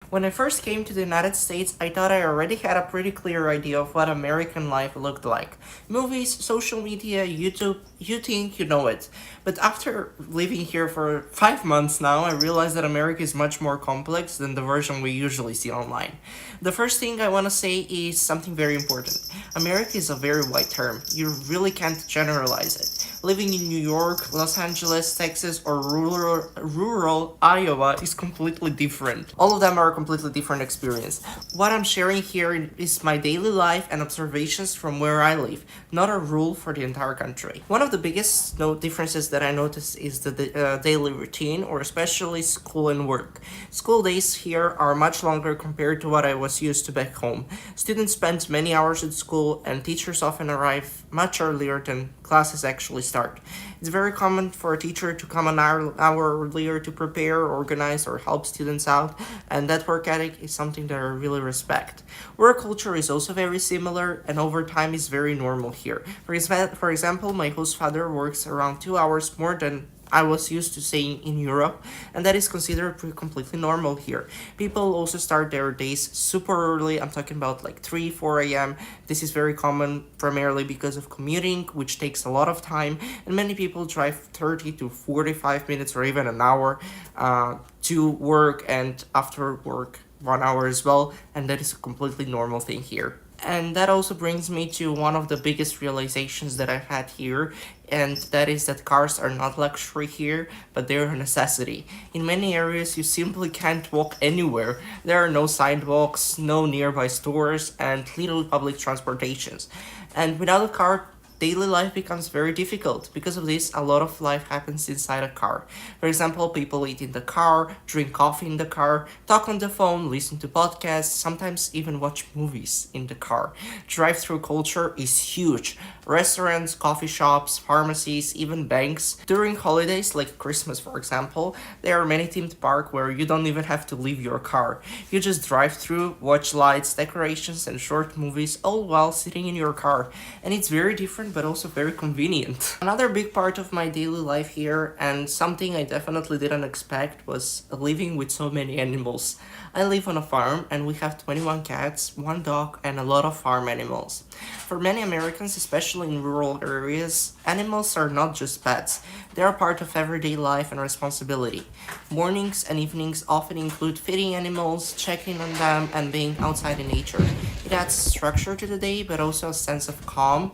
When I first came to the United States, I thought I already had a pretty clear idea of what American life looked like. Movies, social media, YouTube, you think you know it. But after living here for 5 months now, I realized that America is much more complex than the version we usually see online. The first thing I want to say is something very important. America is a very wide term. You really can't generalize it. Living in New York, Los Angeles, Texas, or rural Iowa is completely different. All of them are a completely different experience. What I'm sharing here is my daily life and observations from where I live, not a rule for the entire country. One of the biggest differences that I notice is the daily routine, or especially school and work. School days here are much longer compared to what I was used to back home. Students spend many hours at school, and teachers often arrive much earlier than classes actually start. It's very common for a teacher to come an hour earlier to prepare, organize, or help students out, and that work ethic is something that I really respect. Work culture is also very similar, and overtime is very normal here. For example, my host father works around 2 hours more than I was used to seeing in Europe, and that is considered completely normal here. People also start their days super early. I'm talking about like 3, 4 a.m. This is very common primarily because of commuting, which takes a lot of time, and many people drive 30 to 45 minutes or even an hour to work, and after work 1 hour as well, and that is a completely normal thing here. And that also brings me to one of the biggest realizations that I've had here, and that is that cars are not luxury here, but they're a necessity. In many areas, you simply can't walk anywhere. There are no sidewalks, no nearby stores, and little public transportations. And without a car, daily life becomes very difficult. Because of this, a lot of life happens inside a car. For example, people eat in the car, drink coffee in the car, talk on the phone, listen to podcasts, sometimes even watch movies in the car. Drive-thru culture is huge. Restaurants, coffee shops, pharmacies, even banks. During holidays, like Christmas for example, there are many themed parks where you don't even have to leave your car. You just drive through, watch lights, decorations, and short movies, all while sitting in your car. And it's very different but also very convenient. Another big part of my daily life here, and something I definitely didn't expect, was living with so many animals. I live on a farm and we have 21 cats, 1 dog, and a lot of farm animals. For many Americans, especially in rural areas, animals are not just pets. They are part of everyday life and responsibility. Mornings and evenings often include feeding animals, checking on them, and being outside in nature. It adds structure to the day, but also a sense of calm.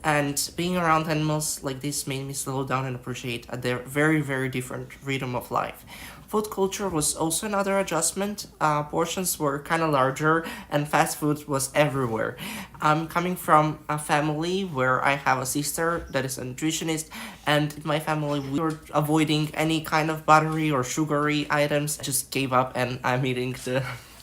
And being around animals like this made me slow down and appreciate their very, very different rhythm of life. Food culture was also another adjustment. Portions were kind of larger and fast food was everywhere. I'm coming from a family where I have a sister that is a nutritionist, and in my family we were avoiding any kind of buttery or sugary items. I just gave up and I'm eating the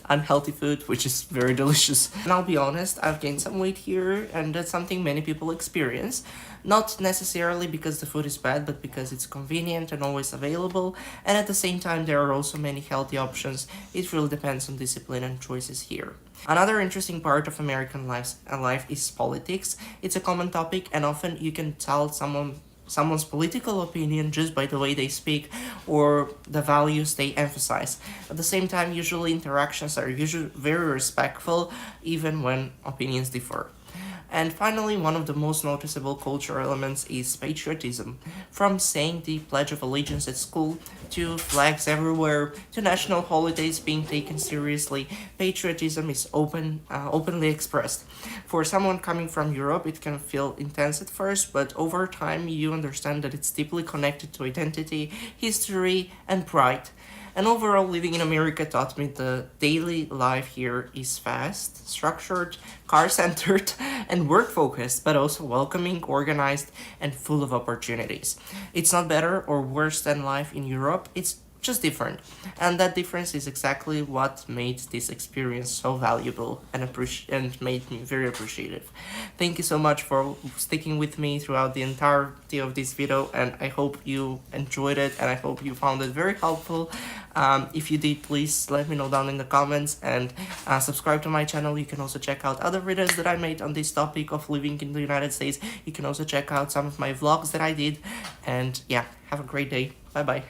unhealthy food, which is very delicious. And I'll be honest, I've gained some weight here, and that's something many people experience. Not necessarily because the food is bad, but because it's convenient and always available, and at the same time there are also many healthy options. It really depends on discipline and choices here. Another interesting part of American life is politics. It's a common topic, and often you can tell someone's political opinion just by the way they speak or the values they emphasize. At the same time, usually interactions are usually very respectful, even when opinions differ. And finally, one of the most noticeable cultural elements is patriotism. From saying the Pledge of Allegiance at school, to flags everywhere, to national holidays being taken seriously, patriotism is openly expressed. For someone coming from Europe, it can feel intense at first, but over time you understand that it's deeply connected to identity, history, and pride. And overall, living in America taught me the daily life here is fast, structured, car-centered, and work-focused, but also welcoming, organized, and full of opportunities. It's not better or worse than life in Europe, it's just different. And that difference is exactly what made this experience so valuable and made me very appreciative. Thank you so much for sticking with me throughout the entirety of this video, and I hope you enjoyed it and I hope you found it very helpful. If you did, please let me know down in the comments, and subscribe to my channel. You can also check out other videos that I made on this topic of living in the United States. You can also check out some of my vlogs that I did, and yeah, have a great day. Bye bye.